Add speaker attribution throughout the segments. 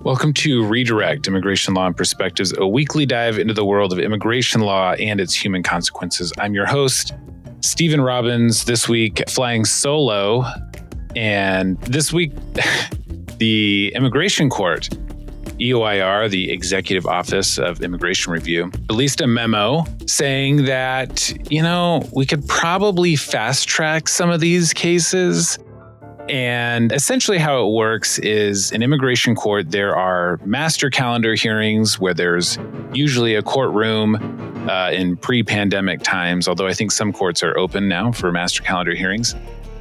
Speaker 1: Welcome to Redirect, Immigration Law and Perspectives, a weekly dive into the world of immigration law and its human consequences. I'm your host, Stephen Robbins, this week flying solo. And this week, the Immigration Court, EOIR, the Executive Office of Immigration Review, released a memo saying that, we could probably fast track some of these cases. And essentially how it works is in immigration court, there are master calendar hearings where there's usually a courtroom in pre-pandemic times, although I think some courts are open now for master calendar hearings.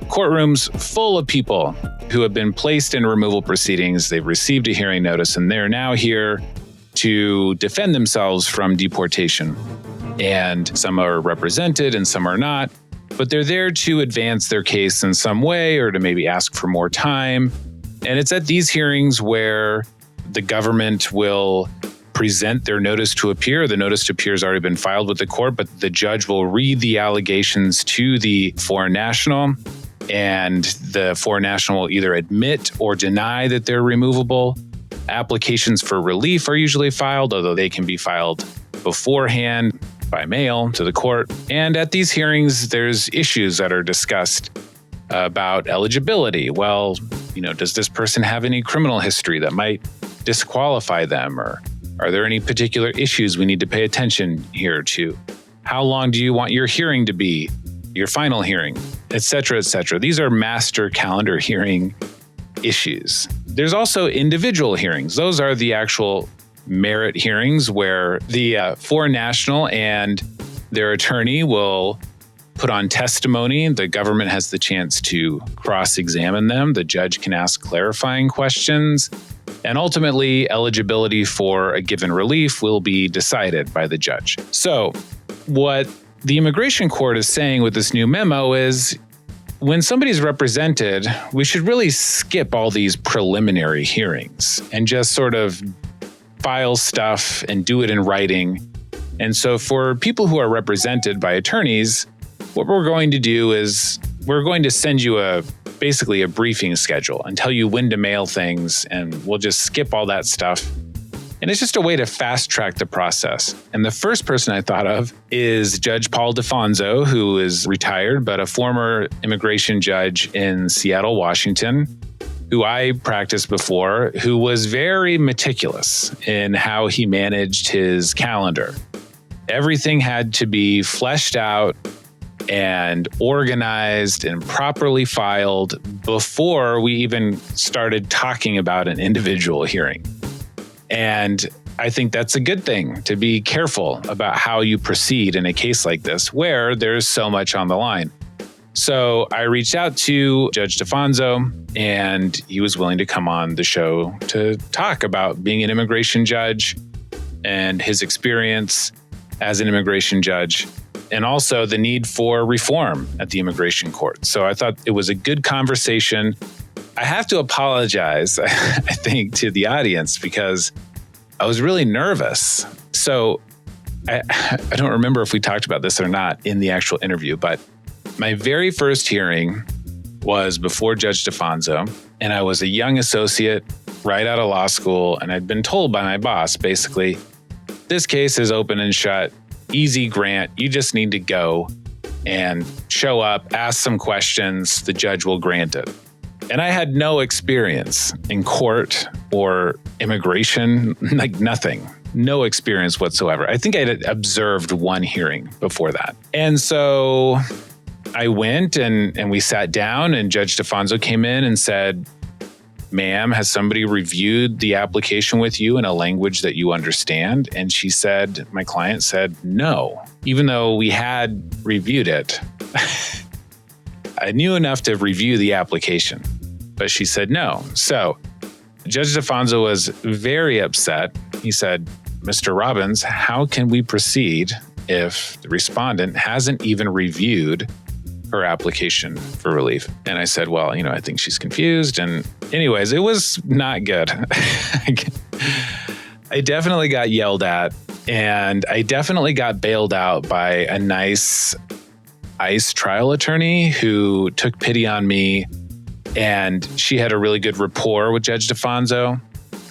Speaker 1: Courtrooms full of people who have been placed in removal proceedings. They've received a hearing notice and they're now here to defend themselves from deportation. And some are represented and some are not. But they're there to advance their case in some way or to maybe ask for more time. And it's at these hearings where the government will present their notice to appear. The notice to appear has already been filed with the court, but the judge will read the allegations to the foreign national, and the foreign national will either admit or deny that they're removable. Applications for relief are usually filed, although they can be filed beforehand by mail to the court. And at these hearings, there's issues that are discussed about eligibility. Well, does this person have any criminal history that might disqualify them? Or are there any particular issues we need to pay attention here to? How long do you want your hearing to be, your final hearing, et cetera, et cetera? These are master calendar hearing issues. There's also individual hearings. Those are the actual merit hearings where the foreign national and their attorney will put on testimony. The government has the chance to cross-examine them. The judge can ask clarifying questions. And ultimately, eligibility for a given relief will be decided by the judge. So what the immigration court is saying with this new memo is when somebody's represented, we should really skip all these preliminary hearings and just sort of file stuff and do it in writing. And so for people who are represented by attorneys, what we're going to do is we're going to send you basically a briefing schedule and tell you when to mail things, and we'll just skip all that stuff. And it's just a way to fast track the process. And the first person I thought of is Judge Paul DeFonzo, who is retired, but a former immigration judge in Seattle, Washington, who I practiced before, who was very meticulous in how he managed his calendar. Everything had to be fleshed out and organized and properly filed before we even started talking about an individual hearing. And I think that's a good thing, to be careful about how you proceed in a case like this, where there's so much on the line. So I reached out to Judge DeFonzo, and he was willing to come on the show to talk about being an immigration judge and his experience as an immigration judge, and also the need for reform at the immigration court. So I thought it was a good conversation. I have to apologize, I think, to the audience because I was really nervous. So I don't remember if we talked about this or not in the actual interview, but my very first hearing was before Judge DeFonzo, and I was a young associate right out of law school, and I'd been told by my boss, basically, this case is open and shut, easy grant, you just need to go and show up, ask some questions, the judge will grant it. And I had no experience in court or immigration, like nothing. No experience whatsoever. I think I had observed one hearing before that. And so I went and we sat down, and Judge DeFonzo came in and said, "Ma'am, has somebody reviewed the application with you in a language that you understand?" And she said, my client said, no, even though we had reviewed it. I knew enough to review the application, but she said no. So Judge DeFonzo was very upset. He said, "Mr. Robbins, how can we proceed if the respondent hasn't even reviewed her application for relief?" And I said, well, I think she's confused. And anyways, it was not good. I definitely got yelled at, and I definitely got bailed out by a nice ICE trial attorney who took pity on me. And she had a really good rapport with Judge DeFonzo,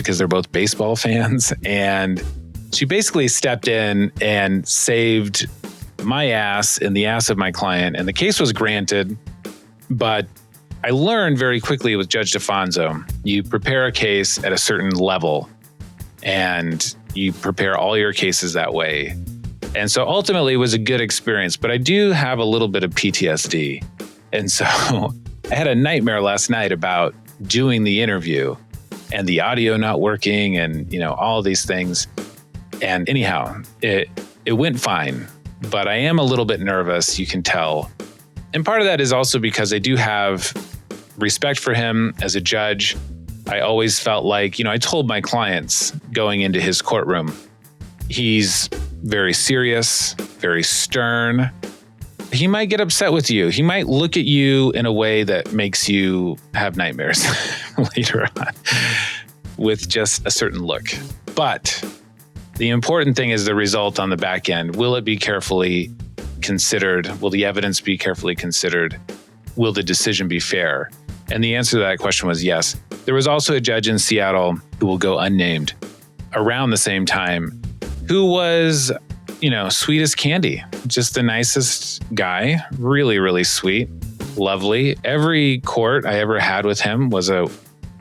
Speaker 1: because they're both baseball fans. And she basically stepped in and saved my ass and the ass of my client. And the case was granted, but I learned very quickly with Judge DeFonzo, you prepare a case at a certain level and you prepare all your cases that way. And so ultimately it was a good experience, but I do have a little bit of PTSD. And so I had a nightmare last night about doing the interview and the audio not working and, all these things. And anyhow, it went fine, but I am a little bit nervous, you can tell. And part of that is also because I do have respect for him as a judge. I always felt like, I told my clients going into his courtroom, he's very serious, very stern. He might get upset with you. He might look at you in a way that makes you have nightmares later on with just a certain look. But the important thing is the result on the back end. Will it be carefully considered? Will the evidence be carefully considered? Will the decision be fair? And the answer to that question was yes. There was also a judge in Seattle who will go unnamed around the same time who was, sweet as candy, just the nicest guy, really, really sweet, lovely. Every court I ever had with him was a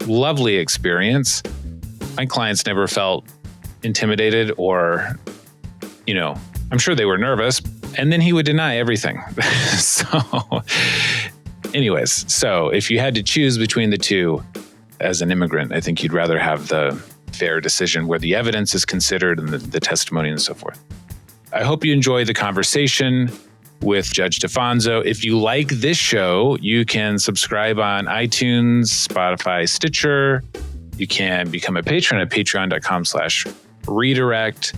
Speaker 1: lovely experience. My clients never felt intimidated or, I'm sure they were nervous, and then he would deny everything. Anyways, so if you had to choose between the two as an immigrant, I think you'd rather have the fair decision where the evidence is considered and the testimony and so forth. I hope you enjoy the conversation with Judge DeFonzo. If you like this show, you can subscribe on iTunes, Spotify, Stitcher. You can become a patron at patreon.com/redirect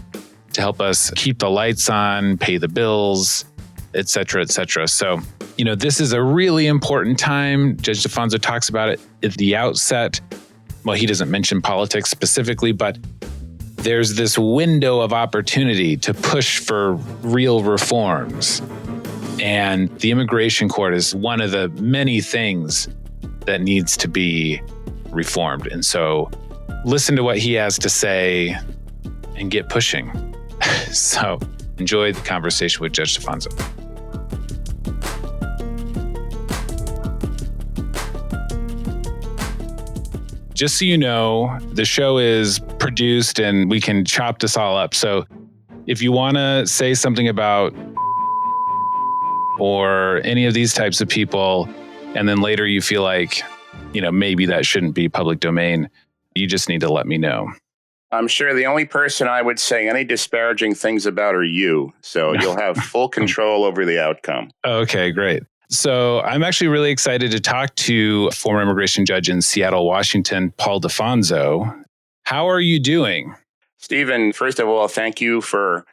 Speaker 1: to help us keep the lights on, pay the bills, et cetera, et cetera. So, this is a really important time. Judge DeFonzo talks about it at the outset. Well, he doesn't mention politics specifically, but there's this window of opportunity to push for real reforms. And the immigration court is one of the many things that needs to be reformed. And so listen to what he has to say and get pushing. So enjoy the conversation with Judge DeFonzo. Just so you know, the show is produced and we can chop this all up. So if you want to say something about or any of these types of people, and then later you feel like, maybe that shouldn't be public domain, you just need to let me know.
Speaker 2: I'm sure the only person I would say any disparaging things about are you. So you'll have full control over the outcome.
Speaker 1: Okay, great. So I'm actually really excited to talk to former immigration judge in Seattle, Washington, Paul DeFonzo. How are you doing?
Speaker 2: Stephen, first of all, thank you for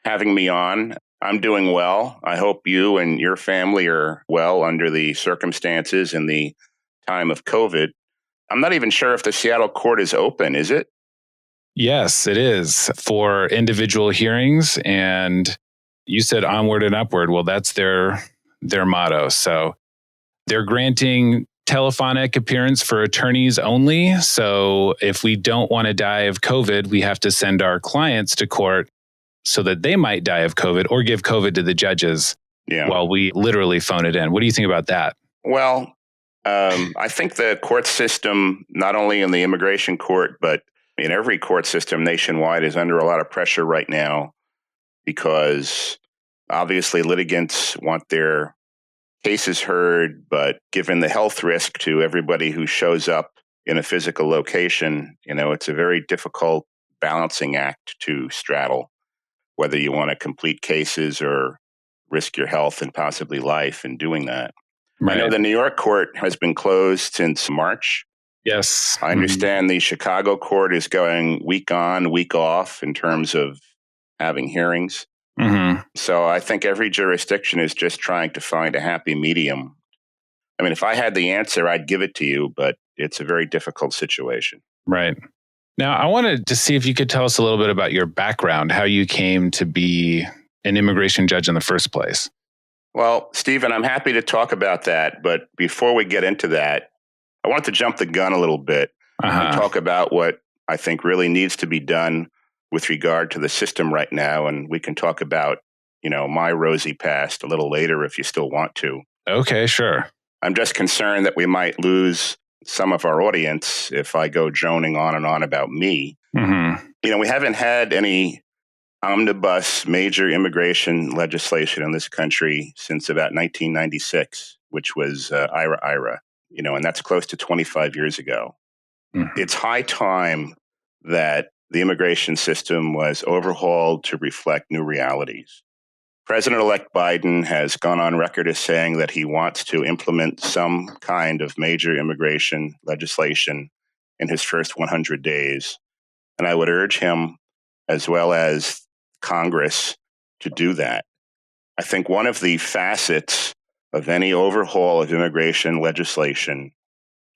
Speaker 2: having me on. I'm doing well. I hope you and your family are well under the circumstances in the time of COVID. I'm not even sure if the Seattle court is open, is it?
Speaker 1: Yes, it is for individual hearings. And you said onward and upward. Well, that's their motto. So they're granting telephonic appearance for attorneys only. So if we don't want to die of COVID, we have to send our clients to court so that they might die of COVID or give COVID to the judges while we literally phone it in. What do you think about that?
Speaker 2: Well, I think the court system, not only in the immigration court, but in every court system nationwide, is under a lot of pressure right now because obviously litigants want their cases heard, but given the health risk to everybody who shows up in a physical location, it's a very difficult balancing act to straddle, whether you want to complete cases or risk your health and possibly life in doing that. Right. I know the New York court has been closed since March.
Speaker 1: Yes.
Speaker 2: I understand the Chicago court is going week on, week off in terms of having hearings.
Speaker 1: Mm-hmm.
Speaker 2: So I think every jurisdiction is just trying to find a happy medium. I mean, if I had the answer, I'd give it to you, but it's a very difficult situation.
Speaker 1: Right. Now, I wanted to see if you could tell us a little bit about your background, how you came to be an immigration judge in the first place.
Speaker 2: Well, Stephen, I'm happy to talk about that. But before we get into that, I wanted to jump the gun a little bit and talk about what I think really needs to be done with regard to the system right now. And we can talk about, my rosy past a little later if you still want to.
Speaker 1: Okay, sure.
Speaker 2: I'm just concerned that we might lose some of our audience if I go droning on and on about me.
Speaker 1: Mm-hmm.
Speaker 2: We haven't had any omnibus major immigration legislation in this country since about 1996, which was IRA, and that's close to 25 years ago.
Speaker 1: Mm-hmm.
Speaker 2: It's high time that the immigration system was overhauled to reflect new realities. President-elect Biden has gone on record as saying that he wants to implement some kind of major immigration legislation in his first 100 days. And I would urge him, as well as Congress, to do that. I think one of the facets of any overhaul of immigration legislation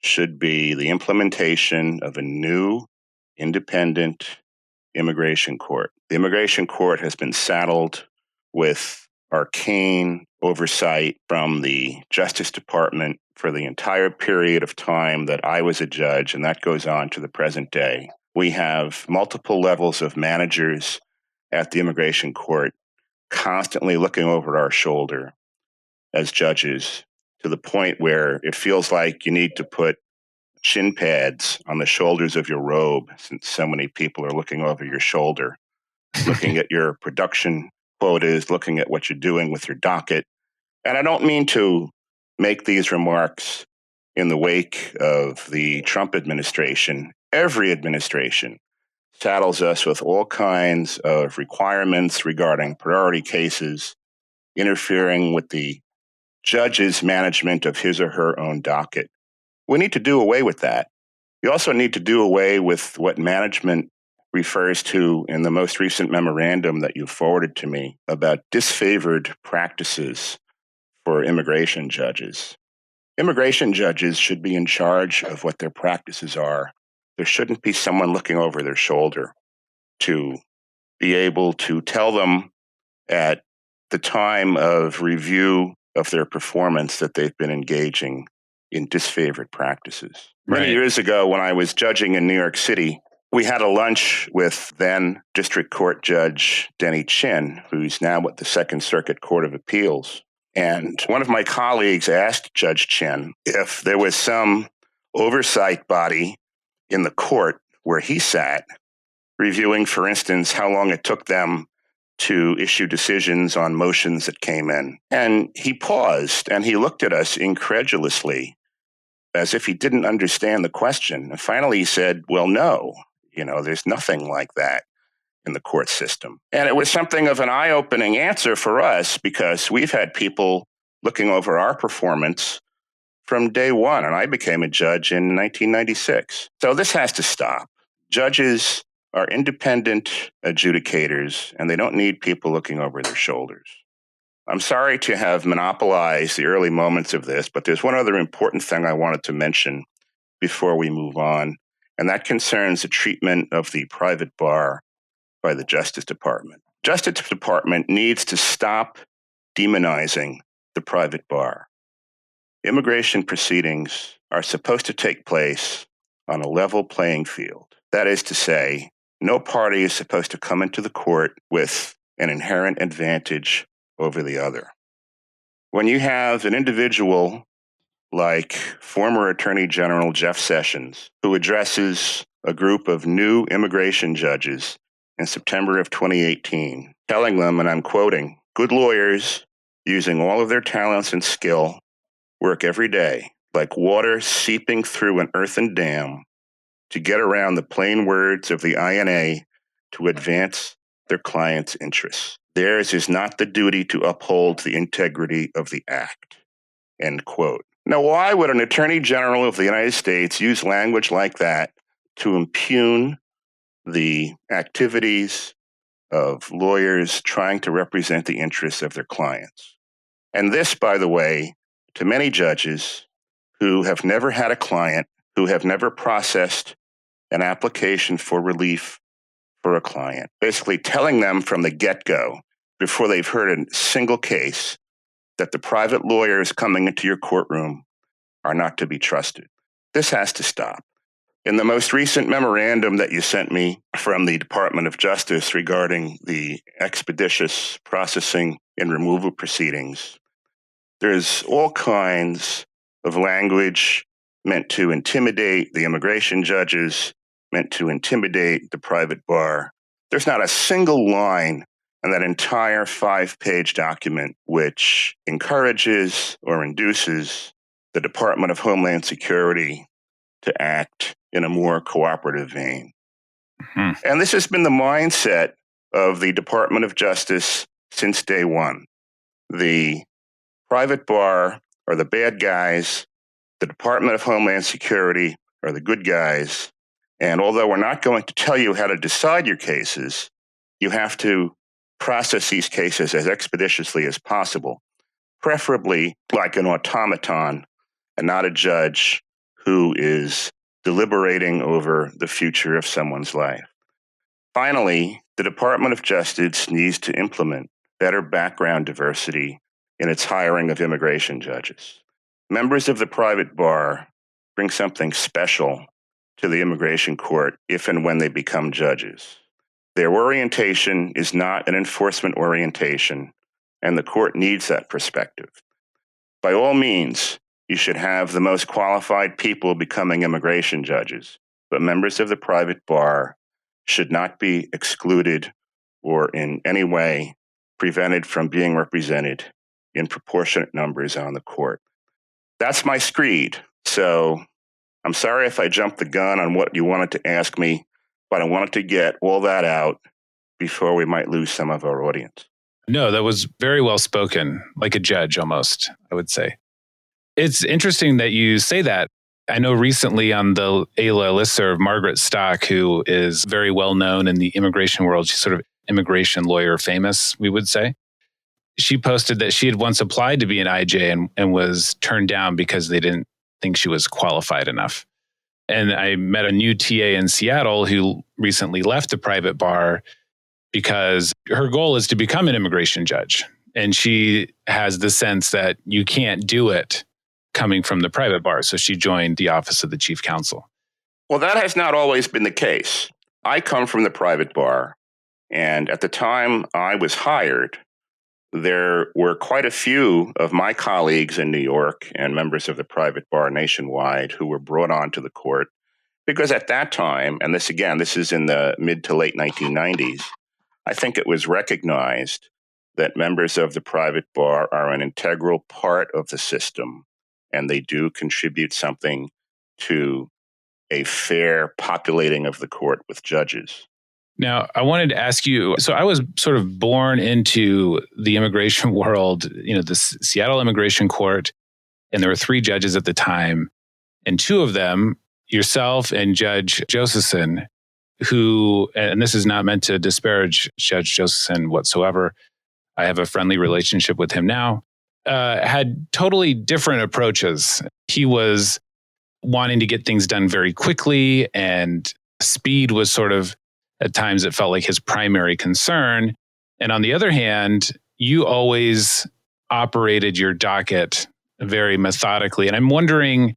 Speaker 2: should be the implementation of a new, independent immigration court. The immigration court has been saddled with arcane oversight from the Justice Department for the entire period of time that I was a judge, and that goes on to the present day. We have multiple levels of managers at the immigration court constantly looking over our shoulder as judges, to the point where it feels like you need to put shin pads on the shoulders of your robe, since so many people are looking over your shoulder, looking at your production quotas, looking at what you're doing with your docket. And I don't mean to make these remarks in the wake of the Trump administration. Every administration saddles us with all kinds of requirements regarding priority cases, interfering with the judge's management of his or her own docket. We need to do away with that. We also need to do away with what management refers to in the most recent memorandum that you forwarded to me about disfavored practices for immigration judges. Immigration judges should be in charge of what their practices are. There shouldn't be someone looking over their shoulder to be able to tell them at the time of review of their performance that they've been engaging in disfavored practices. Many years ago, when I was judging in New York City, we had a lunch with then District Court Judge Denny Chin, who's now at the Second Circuit Court of Appeals. And one of my colleagues asked Judge Chin if there was some oversight body in the court where he sat, reviewing, for instance, how long it took them to issue decisions on motions that came in. And he paused and he looked at us incredulously, as if he didn't understand the question. And finally he said, well, no, there's nothing like that in the court system. And it was something of an eye-opening answer for us, because we've had people looking over our performance from day one, and I became a judge in 1996. So this has to stop. Judges are independent adjudicators, and they don't need people looking over their shoulders. I'm sorry to have monopolized the early moments of this, but there's one other important thing I wanted to mention before we move on, and that concerns the treatment of the private bar by the Justice Department. Justice Department needs to stop demonizing the private bar. Immigration proceedings are supposed to take place on a level playing field. That is to say, no party is supposed to come into the court with an inherent advantage over the other. When you have an individual like former Attorney General Jeff Sessions, who addresses a group of new immigration judges in September of 2018, telling them, and I'm quoting, "Good lawyers, using all of their talents and skill, work every day like water seeping through an earthen dam to get around the plain words of the INA to advance their clients' interests. Theirs is not the duty to uphold the integrity of the act." End quote. Now, why would an Attorney General of the United States use language like that to impugn the activities of lawyers trying to represent the interests of their clients? And this, by the way, to many judges who have never had a client, who have never processed an application for relief for a client, basically telling them from the get-go, before they've heard a single case, that the private lawyers coming into your courtroom are not to be trusted. This has to stop. In the most recent memorandum that you sent me from the Department of Justice regarding the expeditious processing and removal proceedings, there's all kinds of language meant to intimidate the immigration judges, meant to intimidate the private bar. There's not a single line in that entire 5-page document which encourages or induces the Department of Homeland Security to act in a more cooperative vein.
Speaker 1: Hmm.
Speaker 2: And this has been the mindset of the Department of Justice since day one. The private bar are the bad guys, the Department of Homeland Security are the good guys. And although we're not going to tell you how to decide your cases, you have to process these cases as expeditiously as possible, preferably like an automaton and not a judge who is deliberating over the future of someone's life. Finally, the Department of Justice needs to implement better background diversity in its hiring of immigration judges. Members of the private bar bring something special to the immigration court if and when they become judges. Their orientation is not an enforcement orientation, and the court needs that perspective. By all means, you should have the most qualified people becoming immigration judges, but members of the private bar should not be excluded or in any way prevented from being represented in proportionate numbers on the court. That's my screed. So I'm sorry if I jumped the gun on what you wanted to ask me, but I wanted to get all that out before we might lose some of our audience.
Speaker 1: No, that was very well spoken, like a judge almost, I would say. It's interesting that you say that. I know recently on the AILA listserv, Margaret Stock, who is very well known in the immigration world, she's sort of immigration lawyer famous, we would say. She posted that she had once applied to be an IJ and was turned down because they didn't think she was qualified enough. And I met a new TA in Seattle who recently left the private bar because her goal is to become an immigration judge. And she has the sense that you can't do it coming from the private bar. So she joined the office of the chief counsel.
Speaker 2: Well, that has not always been the case. I come from the private bar, and at the time I was hired, there were quite a few of my colleagues in New York and members of the private bar nationwide who were brought onto the court because at that time, and this is in the mid to late 1990s, I think it was recognized that members of the private bar are an integral part of the system, and they do contribute something to a fair populating of the court with judges.
Speaker 1: Now, I wanted to ask you, so I was sort of born into the immigration world, the Seattle Immigration Court, and there were 3 judges at the time, and 2 of them, yourself and Judge Josephson, who, and this is not meant to disparage Judge Josephson whatsoever, I have a friendly relationship with him now, had totally different approaches. He was wanting to get things done very quickly, and speed was sort of, at times, it felt like his primary concern. And on the other hand, you always operated your docket very methodically. And I'm wondering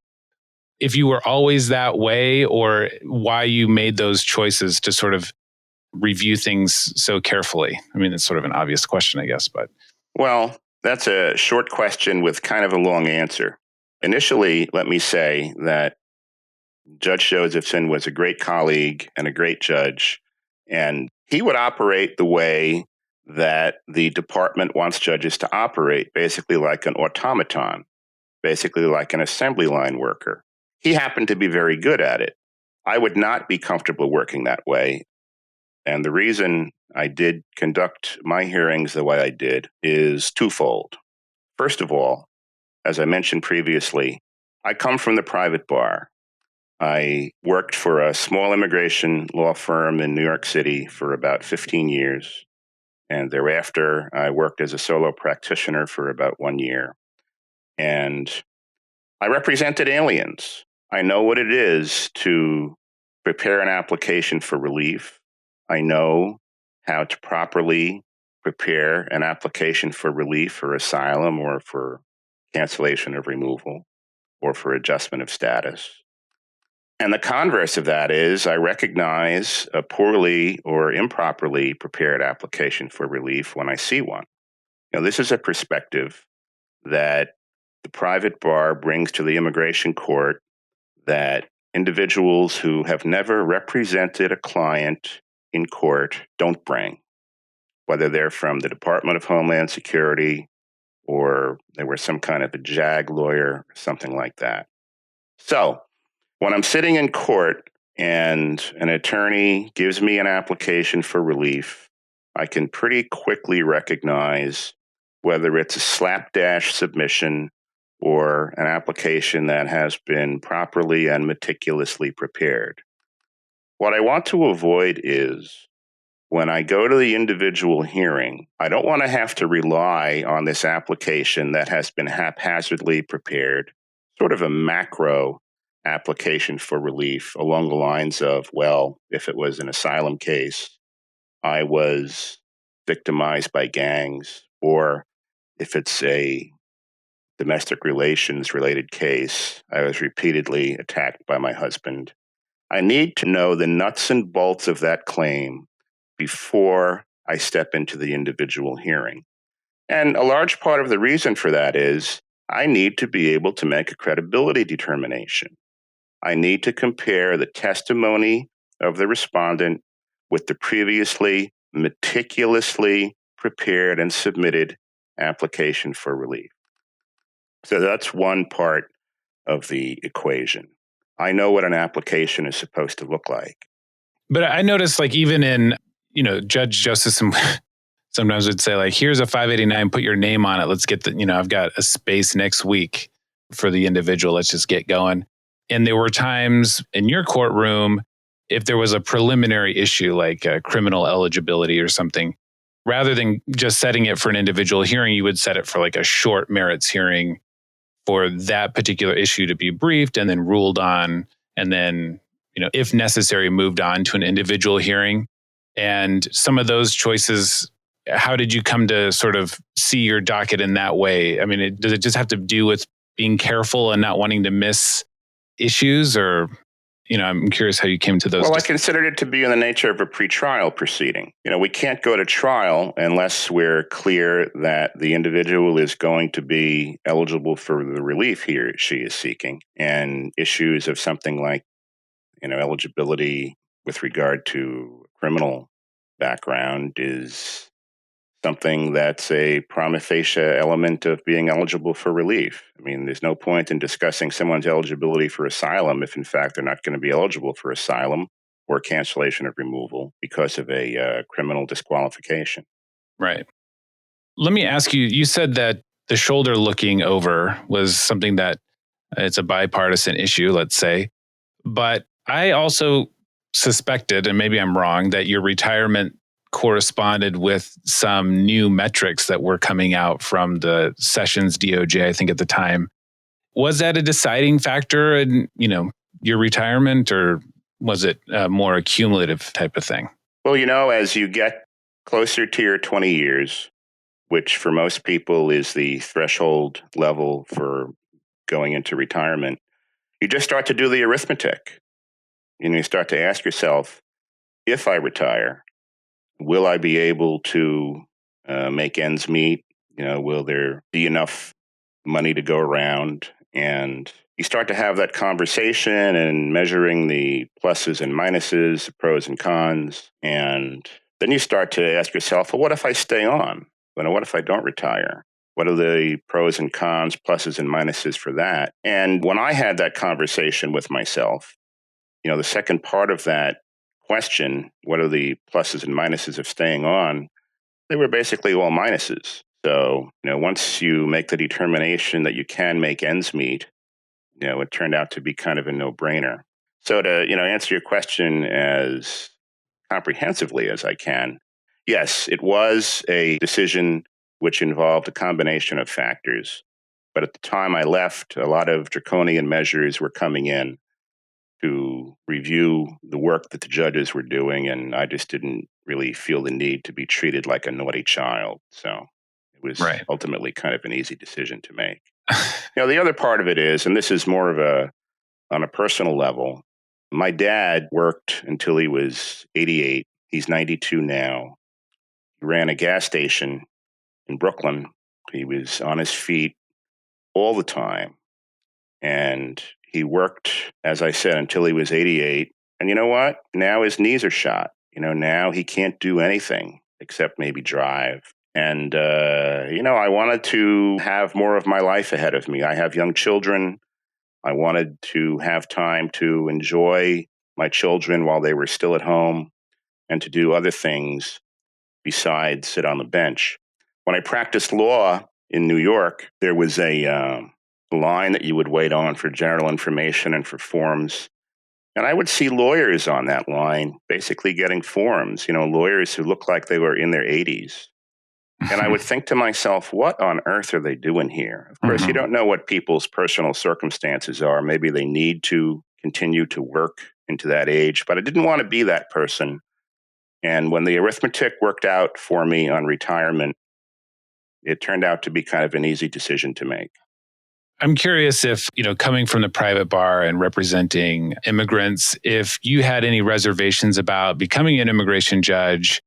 Speaker 1: if you were always that way or why you made those choices to sort of review things so carefully. I mean, it's sort of an obvious question, I guess, but.
Speaker 2: Well, that's a short question with kind of a long answer. Initially, let me say that Judge Josephson was a great colleague and a great judge, and he would operate the way that the department wants judges to operate, basically like an automaton, basically like an assembly line worker. He happened to be very good at it. I would not be comfortable working that way. And the reason I did conduct my hearings the way I did is twofold. First of all, as I mentioned previously, I come from the private bar. I worked for a small immigration law firm in New York City for about 15 years. And thereafter, I worked as a solo practitioner for about 1 year. And I represented aliens. I know what it is to prepare an application for relief. I know how to properly prepare an application for relief for asylum or for cancellation of removal or for adjustment of status. And the converse of that is I recognize a poorly or improperly prepared application for relief when I see one. This is a perspective that the private bar brings to the immigration court that individuals who have never represented a client in court don't bring, whether they're from the Department of Homeland Security or they were some kind of a JAG lawyer, or something like that. So when I'm sitting in court and an attorney gives me an application for relief, I can pretty quickly recognize whether it's a slapdash submission or an application that has been properly and meticulously prepared. What I want to avoid is when I go to the individual hearing, I don't want to have to rely on this application that has been haphazardly prepared, sort of a macro application for relief along the lines of, well, if it was an asylum case, I was victimized by gangs, or if it's a domestic relations related case, I was repeatedly attacked by my husband. I need to know the nuts and bolts of that claim before I step into the individual hearing. And a large part of the reason for that is I need to be able to make a credibility determination. I need to compare the testimony of the respondent with the previously meticulously prepared and submitted application for relief. So that's one part of the equation. I know what an application is supposed to look like.
Speaker 1: But I noticed, like, even in, Judge Justice sometimes would say, like, here's a 589, put your name on it. Let's get I've got a space next week for the individual. Let's just get going. And there were times in your courtroom, if there was a preliminary issue like criminal eligibility or something, rather than just setting it for an individual hearing, you would set it for like a short merits hearing for that particular issue to be briefed and then ruled on, and then, if necessary, moved on to an individual hearing. And some of those choices, how did you come to sort of see your docket in that way? I mean, does it just have to do with being careful and not wanting to miss issues, or, I'm curious how you came to those.
Speaker 2: Well, I considered it to be in the nature of a pretrial proceeding. We can't go to trial unless we're clear that the individual is going to be eligible for the relief he or she is seeking. And issues of something like, eligibility with regard to criminal background is something that's a prima facie element of being eligible for relief. I mean, there's no point in discussing someone's eligibility for asylum if, in fact, they're not going to be eligible for asylum or cancellation of removal because of a criminal disqualification.
Speaker 1: Right. Let me ask you, you said that the shoulder looking over was something that it's a bipartisan issue, let's say. But I also suspected, and maybe I'm wrong, that your retirement corresponded with some new metrics that were coming out from the Sessions DOJ, I think at the time. Was that a deciding factor in, your retirement, or was it a more accumulative type of thing?
Speaker 2: Well, as you get closer to your 20 years, which for most people is the threshold level for going into retirement, you just start to do the arithmetic. You start to ask yourself, if I retire, will I be able to make ends meet? Will there be enough money to go around? And you start to have that conversation and measuring the pluses and minuses, the pros and cons. And then you start to ask yourself, well, what if I stay on? What if I don't retire? What are the pros and cons, pluses and minuses for that? And when I had that conversation with myself, the second part of that question, what are the pluses and minuses of staying on? They were basically all minuses. So, once you make the determination that you can make ends meet, it turned out to be kind of a no-brainer. So to, answer your question as comprehensively as I can, yes, it was a decision which involved a combination of factors. But at the time I left, a lot of draconian measures were coming in to review the work that the judges were doing, and I just didn't really feel the need to be treated like a naughty child. So it was ultimately kind of an easy decision to make. The other part of it is, and this is more of on a personal level, My dad worked until he was 88. He's 92 now. He ran a gas station in Brooklyn. He was on his feet all the time. And he worked, as I said, until he was 88. And you know what? Now his knees are shot. Now he can't do anything except maybe drive. And, I wanted to have more of my life ahead of me. I have young children. I wanted to have time to enjoy my children while they were still at home and to do other things besides sit on the bench. When I practiced law in New York, there was a line that you would wait on for general information and for forms. And I would see lawyers on that line basically getting forms, lawyers who looked like they were in their 80s. And I would think to myself, what on earth are they doing here? Of course, you don't know what people's personal circumstances are. Maybe they need to continue to work into that age, but I didn't want to be that person. And when the arithmetic worked out for me on retirement, it turned out to be kind of an easy decision to make.
Speaker 1: I'm curious if, coming from the private bar and representing immigrants, if you had any reservations about becoming an immigration judge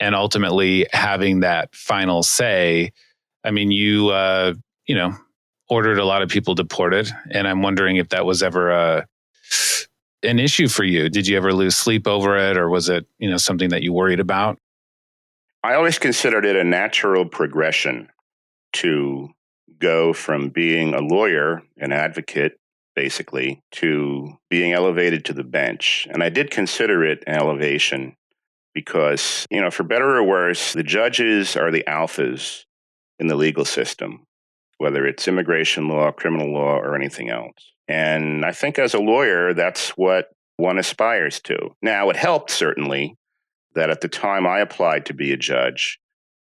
Speaker 1: and ultimately having that final say. I mean, you ordered a lot of people deported, and I'm wondering if that was ever an issue for you. Did you ever lose sleep over it, or was it, something that you worried about?
Speaker 2: I always considered it a natural progression to go from being a lawyer, an advocate, basically, to being elevated to the bench. And I did consider it an elevation because, for better or worse, the judges are the alphas in the legal system, whether it's immigration law, criminal law, or anything else. And I think as a lawyer, that's what one aspires to. Now, it helped certainly that at the time I applied to be a judge,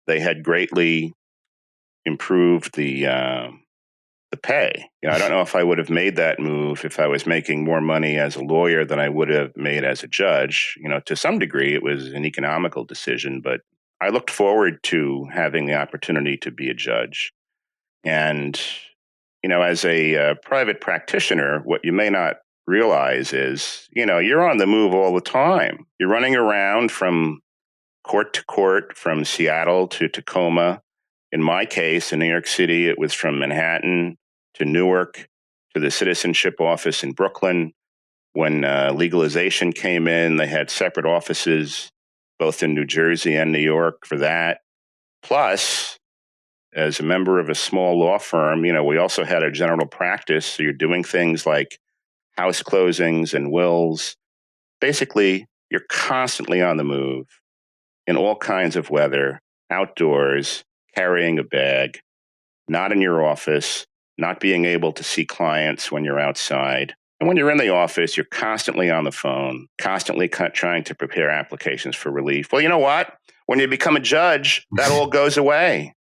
Speaker 2: they had greatly improved the pay. I don't know if I would have made that move if I was making more money as a lawyer than I would have made as a judge. To some degree, it was an economical decision, but I looked forward to having the opportunity to be a judge. And, as a private practitioner, what you may not realize is, you're on the move all the time. You're running around from court to court, from Seattle to Tacoma. In my case, in New York City, it was from Manhattan to Newark to the citizenship office in Brooklyn. When legalization came in, they had separate offices, both in New Jersey and New York for that. Plus, as a member of a small law firm, we also had a general practice. So you're doing things like house closings and wills. Basically, you're constantly on the move in all kinds of weather, outdoors, carrying a bag, not in your office, not being able to see clients when you're outside. And when you're in the office, you're constantly on the phone, constantly trying to prepare applications for relief. Well, you know what? When you become a judge, that all goes away.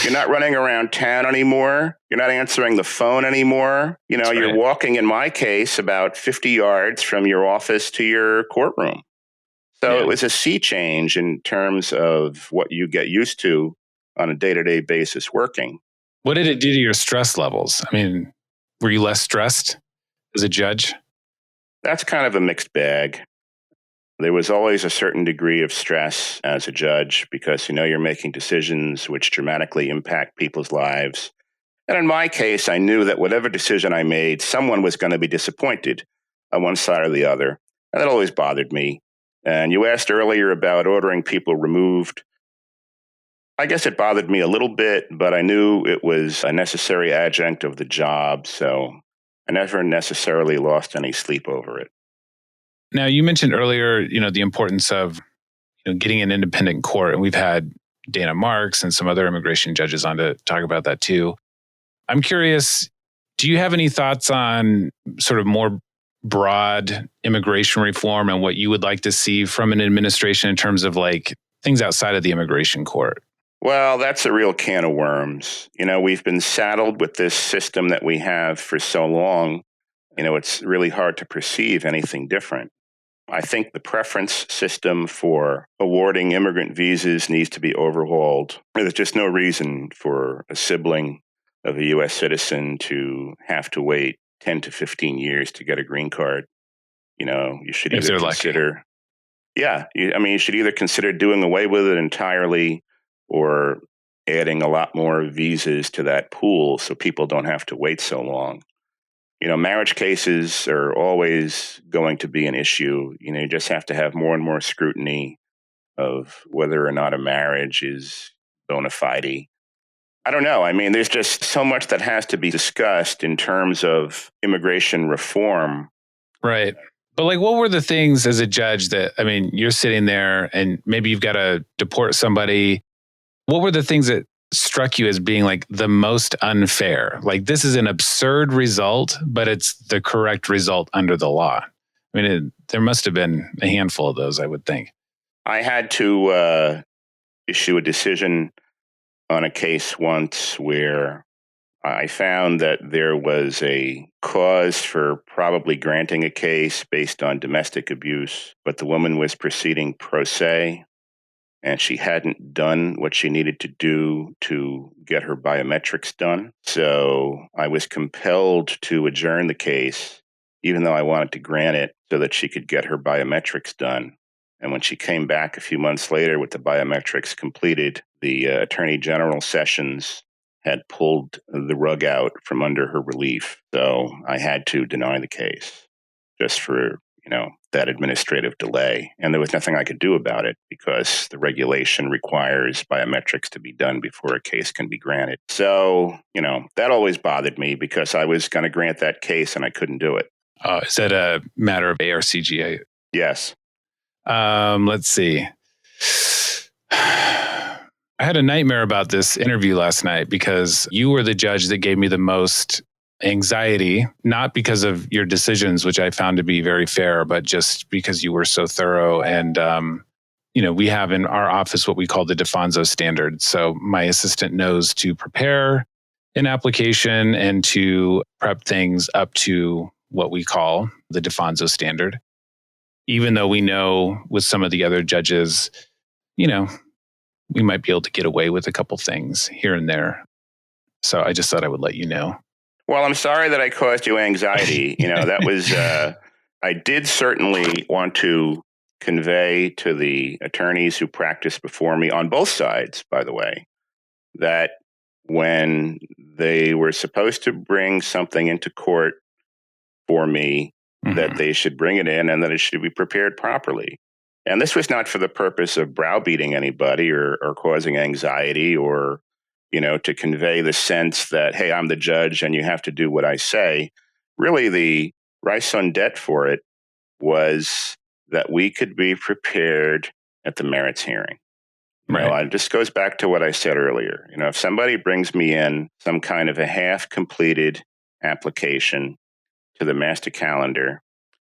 Speaker 2: You're not running around town anymore. You're not answering the phone anymore.
Speaker 1: That's
Speaker 2: You're
Speaker 1: right.
Speaker 2: walking, in my case, about 50 yards from your office to your courtroom. So It was a sea change in terms of what you get used to on a day-to-day basis working.
Speaker 1: What did it do to your stress levels? I mean, were you less stressed as a judge?
Speaker 2: That's kind of a mixed bag. There was always a certain degree of stress as a judge because, you're making decisions which dramatically impact people's lives. And in my case, I knew that whatever decision I made, someone was going to be disappointed on one side or the other. And that always bothered me. And you asked earlier about ordering people removed. I guess it bothered me a little bit, but I knew it was a necessary adjunct of the job. So I never necessarily lost any sleep over it.
Speaker 1: Now, you mentioned earlier, the importance of getting an independent court, and we've had Dana Marks and some other immigration judges on to talk about that too. I'm curious, do you have any thoughts on sort of more broad immigration reform and what you would like to see from an administration in terms of like things outside of the immigration court?
Speaker 2: Well, that's a real can of worms. We've been saddled with this system that we have for so long. It's really hard to perceive anything different. I think the preference system for awarding immigrant visas needs to be overhauled. There's just no reason for a sibling of a U.S. citizen to have to wait 10 to 15 years to get a green card. You should
Speaker 1: If
Speaker 2: either
Speaker 1: they're lucky.
Speaker 2: consider, you should either consider doing away with it entirely or adding a lot more visas to that pool so people don't have to wait so long. Marriage cases are always going to be an issue. You just have to have more and more scrutiny of whether or not a marriage is bona fide. I don't know. I mean, there's just so much that has to be discussed in terms of immigration reform.
Speaker 1: Right. But like, what were the things as a judge that, I mean, you're sitting there and maybe you've got to deport somebody. What were the things that struck you as being like the most unfair? Like, this is an absurd result, but it's the correct result under the law. I mean, there must have been a handful of those, I would think.
Speaker 2: I had to issue a decision on a case once where I found that there was a cause for probably granting a case based on domestic abuse, but the woman was proceeding pro se and she hadn't done what she needed to do to get her biometrics done. So I was compelled to adjourn the case, even though I wanted to grant it so that she could get her biometrics done. And when she came back a few months later with the biometrics completed, the Attorney General Sessions had pulled the rug out from under her relief. So I had to deny the case just for, that administrative delay. And there was nothing I could do about it because the regulation requires biometrics to be done before a case can be granted. So, that always bothered me because I was going to grant that case and I couldn't do it.
Speaker 1: Is that a matter of ARCGA?
Speaker 2: Yes.
Speaker 1: Let's see. I had a nightmare about this interview last night because you were the judge that gave me the most anxiety, not because of your decisions, which I found to be very fair, but just because you were so thorough. And, we have in our office what we call the DeFonzo standard. So my assistant knows to prepare an application and to prep things up to what we call the DeFonzo standard. Even though we know with some of the other judges, we might be able to get away with a couple things here and there. So I just thought I would let you know.
Speaker 2: Well, I'm sorry that I caused you anxiety. That was, I did certainly want to convey to the attorneys who practiced before me on both sides, by the way, that when they were supposed to bring something into court for me, that they should bring it in and that it should be prepared properly. And this was not for the purpose of browbeating anybody or causing anxiety or to convey the sense that, hey, I'm the judge and you have to do what I say. Really, the raison d'etre for it was that we could be prepared at the merits hearing. It just goes back to what I said earlier. If somebody brings me in some kind of a half-completed application to the master calendar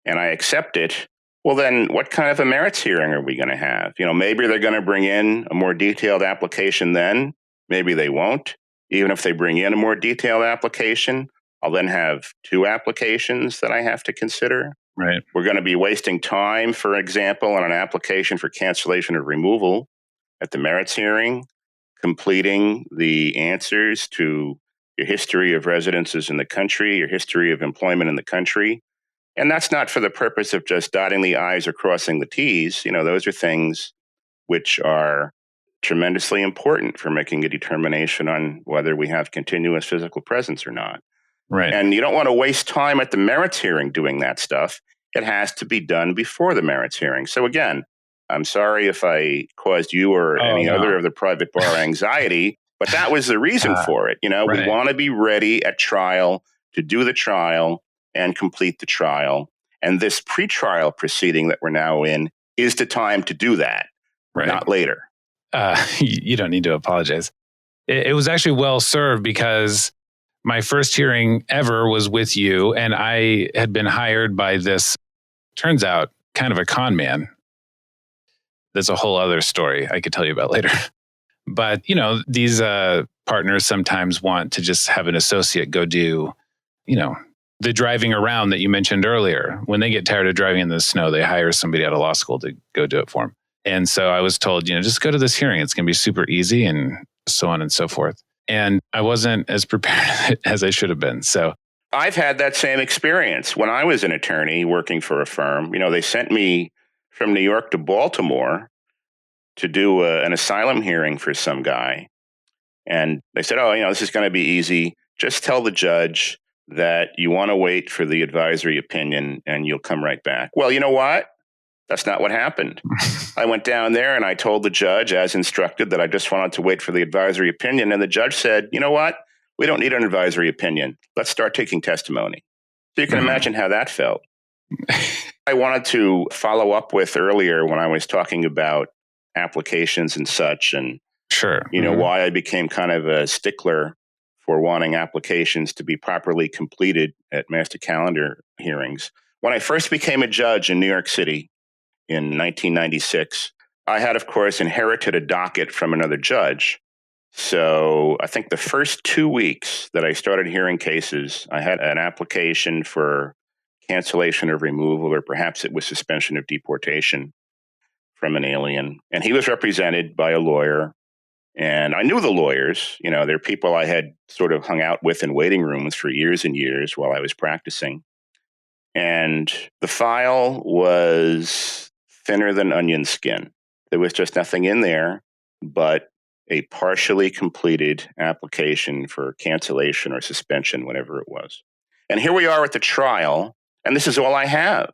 Speaker 2: and I accept it, well, then what kind of a merits hearing are we going to have? Maybe they're going to bring in a more detailed application then. Maybe they won't. Even if they bring in a more detailed application, I'll then have two applications that I have to consider.
Speaker 1: Right.
Speaker 2: We're going to be wasting time, for example, on an application for cancellation of removal at the merits hearing, completing the answers to your history of residences in the country, your history of employment in the country. And that's not for the purpose of just dotting the I's or crossing the T's. Those are things which are tremendously important for making a determination on whether we have continuous physical presence or not.
Speaker 1: Right.
Speaker 2: And you don't want to waste time at the merits hearing doing that stuff. It has to be done before the merits hearing. So again, I'm sorry if I caused you or any other of the private bar anxiety, but that was the reason for it. We want to be ready at trial to do the trial and complete the trial. And this pretrial proceeding that we're now in is the time to do that, not later.
Speaker 1: You don't need to apologize. It was actually well served because my first hearing ever was with you, and I had been hired by this, turns out, kind of a con man. There's a whole other story I could tell you about later. But, these partners sometimes want to just have an associate go do, the driving around that you mentioned earlier. When they get tired of driving in the snow, they hire somebody out of law school to go do it for them. And so I was told, just go to this hearing. It's going to be super easy and so on and so forth. And I wasn't as prepared as I should have been. So
Speaker 2: I've had that same experience. When I was an attorney working for a firm, they sent me from New York to Baltimore to do an asylum hearing for some guy. And they said, oh, this is going to be easy. Just tell the judge that you want to wait for the advisory opinion and you'll come right back. Well, you know what? That's not what happened. I went down there and I told the judge, as instructed, that I just wanted to wait for the advisory opinion. And the judge said, you know what? We don't need an advisory opinion. Let's start taking testimony. So you can imagine how that felt. I wanted to follow up with earlier when I was talking about applications and such, and
Speaker 1: Sure.
Speaker 2: why I became kind of a stickler for wanting applications to be properly completed at master calendar hearings. When I first became a judge in New York City in 1996, I had, of course, inherited a docket from another judge. So I think the first 2 weeks that I started hearing cases, I had an application for cancellation of removal, or perhaps it was suspension of deportation from an alien. And he was represented by a lawyer. And I knew the lawyers. They're people I had sort of hung out with in waiting rooms for years and years while I was practicing. And the file was thinner than onion skin. There was just nothing in there but a partially completed application for cancellation or suspension, whatever it was. And here we are at the trial, and this is all I have.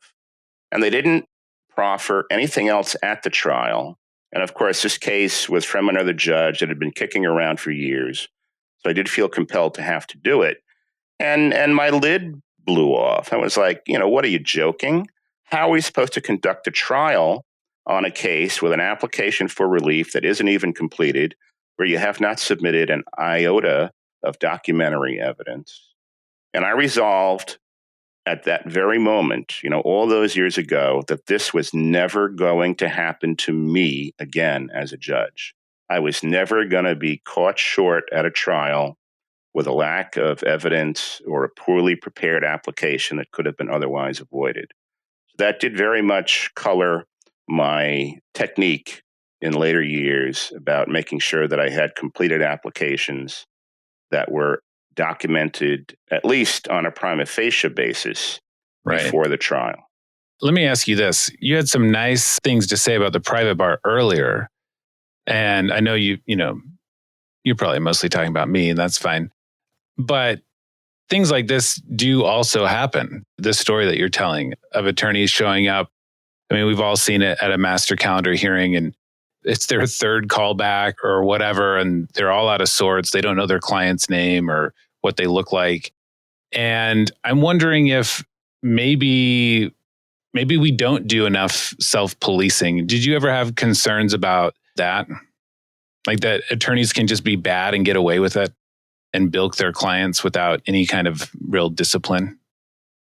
Speaker 2: And they didn't proffer anything else at the trial. And of course, this case was from another judge that had been kicking around for years. So I did feel compelled to have to do it. And my lid blew off. I was like, what are you joking? How are we supposed to conduct a trial on a case with an application for relief that isn't even completed, where you have not submitted an iota of documentary evidence? And I resolved at that very moment, all those years ago, that this was never going to happen to me again as a judge. I was never going to be caught short at a trial with a lack of evidence or a poorly prepared application that could have been otherwise avoided. That did very much color my technique in later years about making sure that I had completed applications that were documented, at least on a prima facie basis, before the trial.
Speaker 1: Let me ask you this. You had some nice things to say about the private bar earlier. And I know you're probably mostly talking about me, and that's fine. But things like this do also happen. The story that you're telling of attorneys showing up. I mean, we've all seen it at a master calendar hearing, and it's their third callback or whatever, and they're all out of sorts. They don't know their client's name or what they look like. And I'm wondering if maybe we don't do enough self-policing. Did you ever have concerns about that? Like that attorneys can just be bad and get away with it and bilk their clients without any kind of real discipline?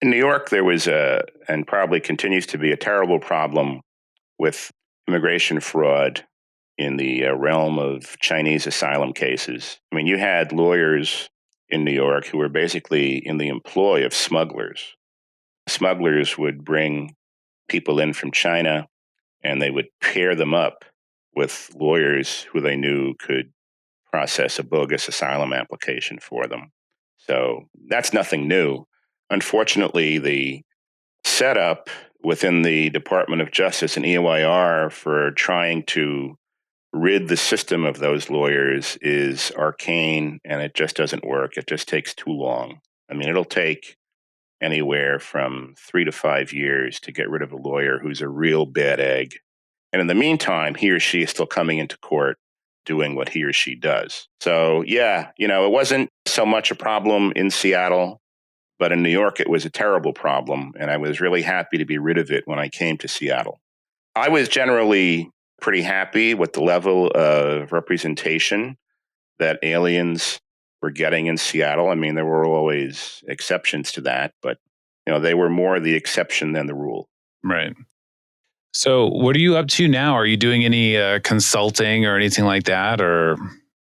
Speaker 2: In New York, there was and probably continues to be, a terrible problem with immigration fraud in the realm of Chinese asylum cases. I mean, you had lawyers in New York who were basically in the employ of smugglers. Smugglers would bring people in from China, and they would pair them up with lawyers who they knew could process a bogus asylum application for them. So that's nothing new. Unfortunately, the setup within the Department of Justice and EOIR for trying to rid the system of those lawyers is arcane, and it just doesn't work. It just takes too long. I mean, it'll take anywhere from 3 to 5 years to get rid of a lawyer who's a real bad egg. And in the meantime, he or she is still coming into court doing what he or she does. So, yeah, it wasn't so much a problem in Seattle, but in New York, it was a terrible problem. And I was really happy to be rid of it when I came to Seattle. I was generally pretty happy with the level of representation that aliens were getting in Seattle. I mean, there were always exceptions to that, but they were more the exception than the rule.
Speaker 1: Right. So what are you up to now? Are you doing any consulting or anything like that, or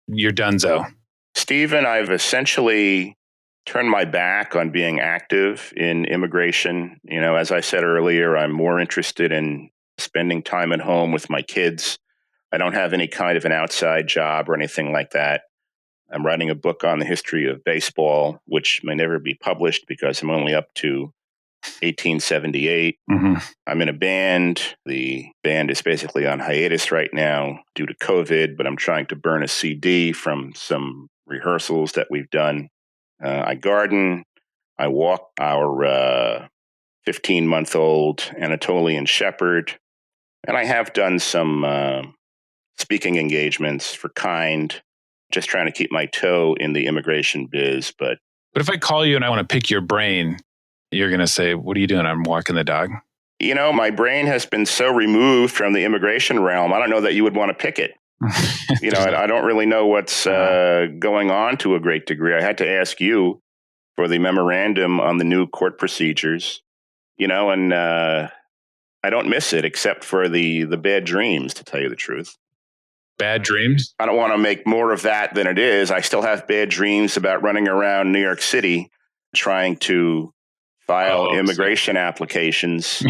Speaker 1: you're donezo?
Speaker 2: Stephen, I've essentially turned my back on being active in immigration. As I said earlier, I'm more interested in spending time at home with my kids. I don't have any kind of an outside job or anything like that. I'm writing a book on the history of baseball, which may never be published because I'm only up to 1878.
Speaker 1: Mm-hmm.
Speaker 2: I'm in a band. The band is basically on hiatus right now due to COVID, but I'm trying to burn a CD from some rehearsals that we've done. I garden. I walk our 15-month-old Anatolian Shepherd. And I have done some speaking engagements for Kind, just trying to keep my toe in the immigration biz. But
Speaker 1: if I call you and I want to pick your brain, you're going to say, what are you doing? I'm walking the dog.
Speaker 2: You know, my brain has been so removed from the immigration realm. I don't know that you would want to pick it. You know, I don't really know what's going on to a great degree. I had to ask you for the memorandum on the new court procedures, you know, and I don't miss it except for the bad dreams, to tell you the truth.
Speaker 1: Bad dreams?
Speaker 2: I don't want to make more of that than it is. I still have bad dreams about running around New York City trying to file immigration applications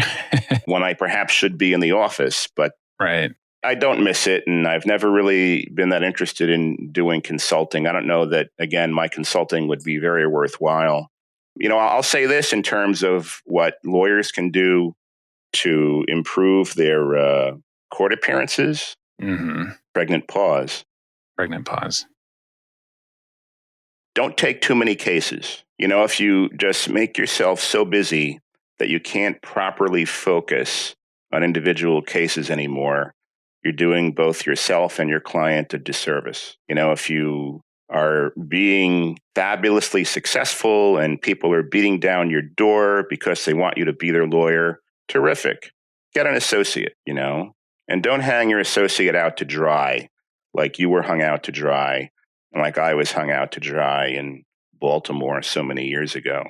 Speaker 2: when I perhaps should be in the office. But
Speaker 1: right.
Speaker 2: I don't miss it, and I've never really been that interested in doing consulting. I don't know that, again, my consulting would be very worthwhile. You know, I'll say this in terms of what lawyers can do to improve their court appearances.
Speaker 1: Mm-hmm.
Speaker 2: Pregnant pause.
Speaker 1: Pregnant pause.
Speaker 2: Don't take too many cases. You know, if you just make yourself so busy that you can't properly focus on individual cases anymore, you're doing both yourself and your client a disservice. You know, if you are being fabulously successful and people are beating down your door because they want you to be their lawyer, terrific. Get an associate, you know, and don't hang your associate out to dry like you were hung out to dry and like I was hung out to dry in Baltimore so many years ago.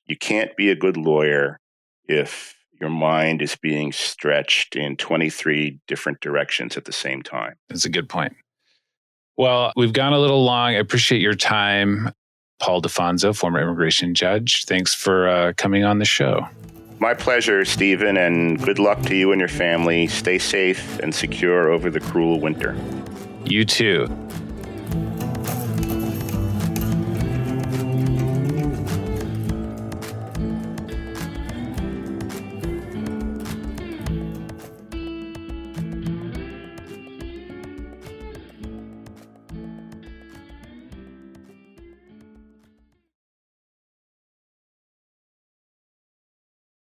Speaker 2: You can't be a good lawyer if your mind is being stretched in 23 different directions at the same time.
Speaker 1: That's a good point. Well, we've gone a little long. I appreciate your time. Paul DeFonzo, former immigration judge. Thanks for coming on the show.
Speaker 2: My pleasure, Stephen, and good luck to you and your family. Stay safe and secure over the cruel winter.
Speaker 1: You too.